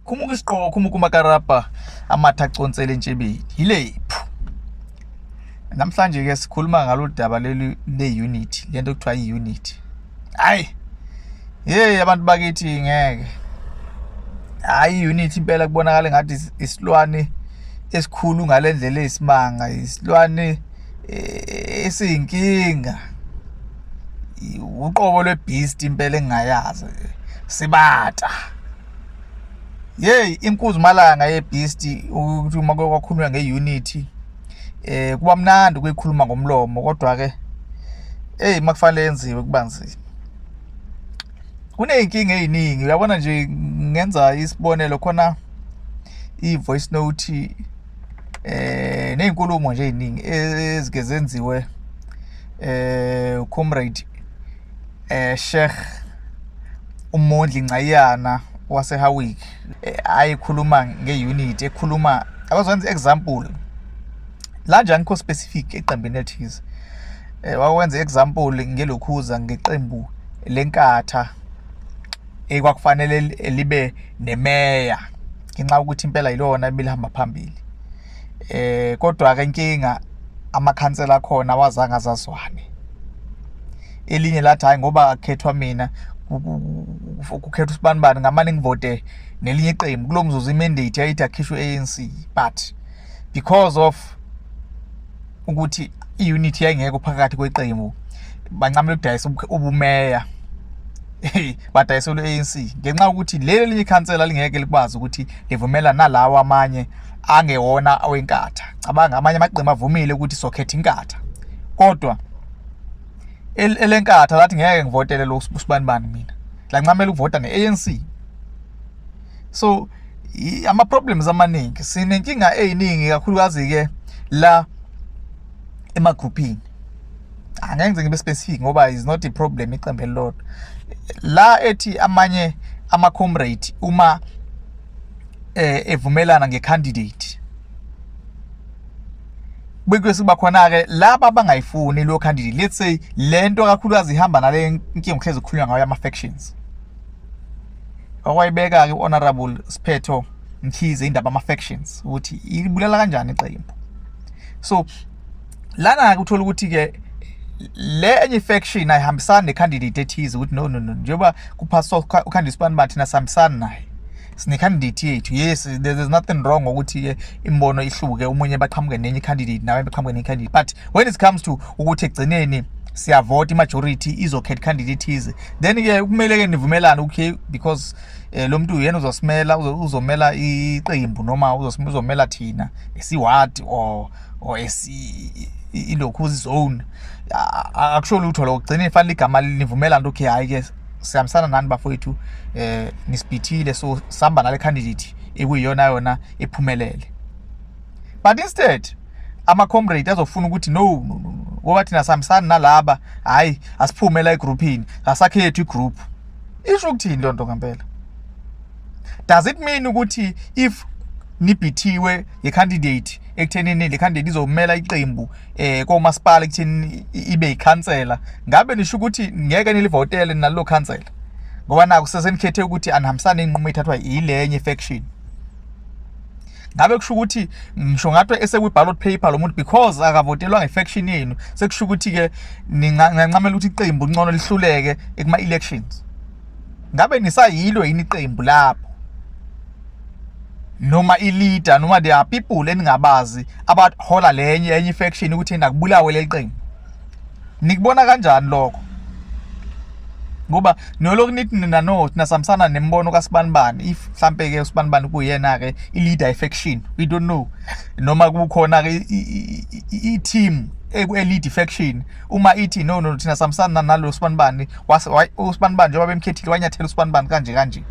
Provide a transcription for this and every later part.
khumuka isiqoko khumuka umakarapa amatha aconsele entshebeni yilephu. Namhlanje ke sikhuluma ngalo daba le-unity, lento okuthiwa i-unity. Hayi abantu bakithi ngeke hayi unity impela kubonakala ngathi isilwane esikhulu ngalendlela esimanga, isilwane esiyinkinga, uqobo lwebeast impela engayazi sibata. Inkuzumalanga yebeast ukuthi uma kwakhulunywa ngeunity kuba mnandi ukuyikhuluma ngomlomo, kodwa ke makufanele yenziwe kuba nzima. Kuneyinkinga eziningi, uyabona nje ngenza isibonelo khona i-voice note nezinkulumo nje eziningi ezike zenziwe comrade Sheikh uMondli Ncayana waseHawick ayikhuluma ngeunity, ekhuluma abazwenza example la nje angikho specific eqembini ethize. Wakwenza example ngelokhuza ngeqembu lenkatha ekwakufanele libe nemeya ngenxa ukuthi impela yilona ebilihamba phambili. Kodwa ke inkinga amakhansela khona awazange azazwane. Elinye lathi hayi ngoba akukhethwa mina kukhethwa usibanibani ngamane ngivote nelinye iqembu kulo mzuzu imandate yayithi akhishwe ANC, but because of ukuthi iunity yayingekho phakathi kweqembu bancamela ukudayisa ubumeya badayisela ANC ngenxa ukuthi leli linye ikhansela lingeke likwazi ukuthi livumela nalawa amanye angewona awenkatha. Cabanga amanye amaqembu avumile ukuthi sokhetha inkatha, kodwa elenkatha lathi ngeke ngivotele lo usibanibani mina, la ncamela ukuvota ne-ANC. So ama problems amaningi, sinenkinga eziningi kakhulukazi ke la emagroupini. Angeke ngize ngibe specific ngoba is not a problem iqembu elilodwa. La ethi amanye ama-comrade uma evumelana nge-candidate beke siba khona ke laba abangayifuni lo candidate, let's say lento kakhulukazi ihamba nale inkinga uhlezi ukukhulunywa ngayo ama-factions. Okwayibeka ke honorable Siphetho Mkhize indaba ama-factions ukuthi ibulela kanjani iqembu. So lana uthola ukuthi ke le enye faction ayihambisani necandidate ethize ukuthi no njengoba kuphaso ucandidate usibanibani thina sihambisani naye, sine-candidate yethu. Yes, there is nothing wrong ngokuthi ke imbono ihluke, umunye baqhamuke nenye candidate nawe baqhamuke nenye candidate, but when it comes to ukuthi egcineni siyavota imajority izokhetha candidate ethize, then ke kumele ke nivumelane okay, because lo muntu uyena uzomela iqembu noma uzomela thina esiward or ilokhuzi zone. Akusho lutho lo gcine fanele igama nivumelana okay hayi ke sihambisana nani bafowethu nisibhithile, so sihamba nale candidate ekuyiyona ephumelele. But instead ama-comrade azofuna ukuthi no ngoba thina sihambisana nalaba hayi asiphume la egroupini asakhethe igroup. Isho ukuthini loo nto ngempela? Does it mean ukuthi if nibhithiwe ye-candidate ekuthenini le candidate izomela iqembu komasipala ekutheni ibe yikhansela, ngabe nisho ukuthi ngeke nilivotele nalo khansela ngoba naku sesenikhethe ukuthi anihambisane inqumo ethathwa yilenye faction? Ngabe kusho ukuthi ngisho ngathi esekwi-ballot paper lo muntu because akavotelwa nge-faction yenu sekusho ukuthi ke ningancamela ukuthi iqembu ngcono lihluleke ekuma-elections? Ngabe nisayilo yini iqembu lapho noma i-leader noma there are people eningabazi abahola enye faction ukuthi nakubulawe leli qembu? Nikubona kanjani lokho? Ngoba noloku nithi nina no thina samsana nembono kaSibanibani, if mhlambe ke uSibanibani kuyena ke i-leader faction, we don't know, noma kukhona ke i-team e-lead faction uma ithi no thina samsana nalo uSibanibani, uSibanibani njengoba bemkhethile wanyathela uSibanibani kanje.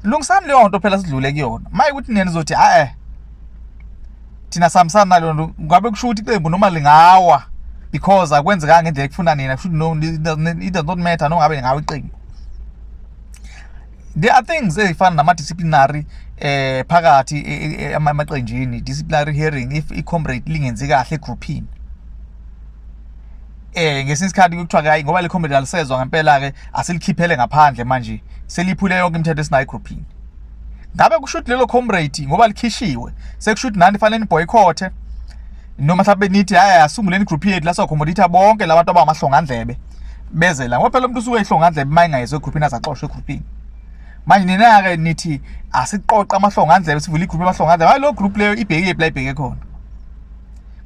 Lungisani leyo nto phela sidlule kuyona. Maye ukuthi nina nizothi thina samsana nalo, ngabe kusho ukuthi iqembu noma lingawa because akwenzeka ngendlela ekufuna nina, kusho no it does not matter noma ngabe ngawe iqembu. There are things ezifana nama-disciplinary phakathi amaqenjini, disciplinary hearing if i-comrade lingenzi kahle egroupini. Ngesinye isikhathi kuthiwa ke hayi ngoba le comrade alisezwa ngempela ke aselikhiphele ngaphandle manje seliphule yonke imithetho esinayo egroupini. ngabe kushuthi lelo comrade ngoba likhishiwe sekushuthi nani fanele boycott noma mhlawumbe nithi hayi asunguleni group yethu la soaccommodate bonke labantu abamahlongandlebe beze la ngoba phela umuntu usuke ehlongandlebe mayingayizwe egroupini azaxoshwe egroupini manje nina ke nithi asiqoqa amahlongandlebe sivule igroup yamahlongandlebe hayi lo group leyo ibheke la ibheke khona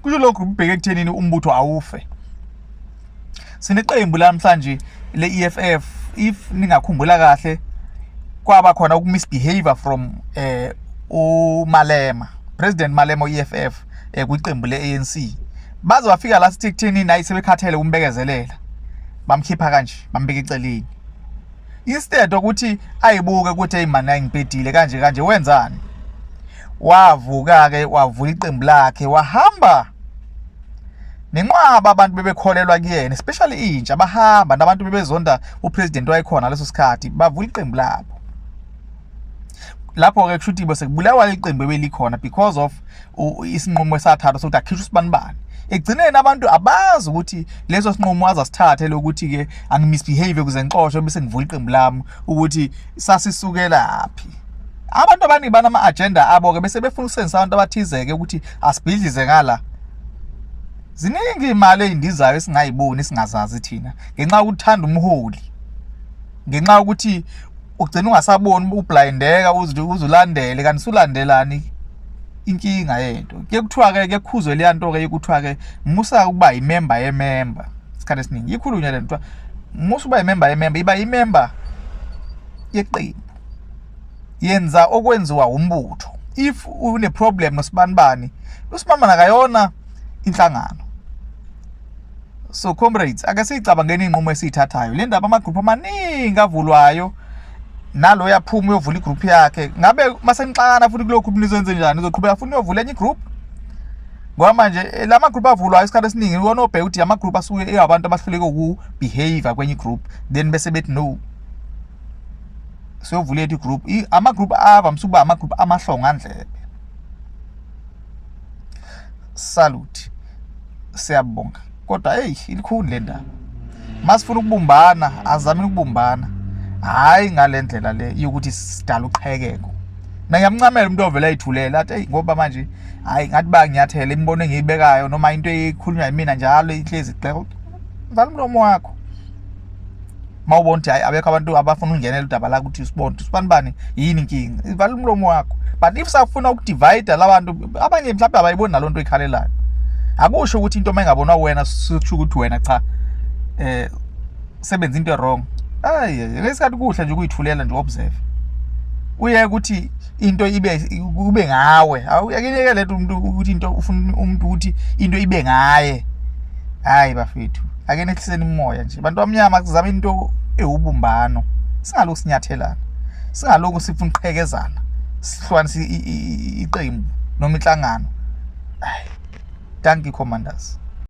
kusho lo group ibheke kuthenini umbutho awufe sineqembu namhlanje le-EFF if ningakhumbula kahle kwaba khona ukumisbehavior from uMalema President Malema e-EFF kwiqembu le-ANC baze bafika la sithi kutheni nayi sebekhathele umbekezelela bamkhipha kanje bambeka eceleni instead ukuthi ayibuke ukuthi hey man ngipedile kanje wenzani wavuka ke wavula iqembu lakhe wahamba nenqwaba abantu bebekholelwa kuyena especially intsha bahamba nabantu bebezonda upresident wayikhona leso sikhathi bavula iqembu labo lapho ke kushuthi besekubulawa iqembu ebelikhona because of isinqumo esathathwa sokuthi akhishwe sibanibani egcineni abantu abazi ukuthi leso sinqumo azasithathe lokuthi ke angimisbehave kuze ngixoshwe bese ngivula iqembu lami ukuthi sasisukela laphi abantu abaningi banama agenda abo ke bese befuna ukusenzisa abantu abathizeke ukuthi asibhidlize ngala ziningi imali eyindizayo esingayiboni esingazazi thina ngenxa ukuthanda umholi ngenxa ukuthi ugcina ungasaboni ublindeka uzulandele kanti sulandelani inkinga yento ke kuthiwa ke kukhuzwe le yanto ke ukuthiwa ke musa ukuba yimember yemember isikhathi esiningi ikhulunywa le nto musa uba yimember yemember iba yimember yeqembu yenza okwenziwa umbutho if une problem nosibanibani usibanibani akayona inhlangano so comrades ake sicabangeni inqumo esithathayo le ndaba amagroup amaningi avulwayo nalo yaphuma uyovula igroup yakhe ngabe masenixakana futhi kulo group nizenze njani nizoqhubeka futhi uyovula enye igroup ngoba manje lama group avulwayo isikhathi esiningi ubona obheka ukuthi ama group asuke eyabantu abahluleke ukubehavior kwenye igroup then bese bethi no siyovula ethu igroup ama group avamisa ukuba ama group amahlongandlebe salute siyabonga kodwa hey ilikhulu le ndaba masifuna ukubumbana azamini ukubumbana hayi ngalendlela le yokuthi sidala uqhekeko na ngiyamncamela umuntu ovela ayithulela athi hey ngoba manje hayi ngathi ba ngiyathela imbono engiyibekayo noma into ekhulunywa yimina njalo ihlezi xeko vala umlomo wakho mawubona ukuthi hayi abekho abantu abafuna ungenela udaba la ukuthi usibone usibanibani yini inkinga vala umlomo wakho but if safuna ukudivide labantu abanye mhlawumbe abayiboni nalonto ikhalelayo akusho ukuthi into mayingabonwa wena sisho ukuthi wena cha sebenza into wrong hayi ngesikhathi kuhle nje ukuyithulela nje observe uye ukuthi into ibe ngawe awuyakeneke lethu umuntu ukuthi into ufuna umuntu ukuthi into ibe ngaye hayi bafethu ake nehliseni umoya nje abantu abamnyama kuzama into ehubumbano singaloku sinyathelana singaloku sifuna uqhekezana sihlukanisa iqembu noma inhlangano hayi thank you commanders.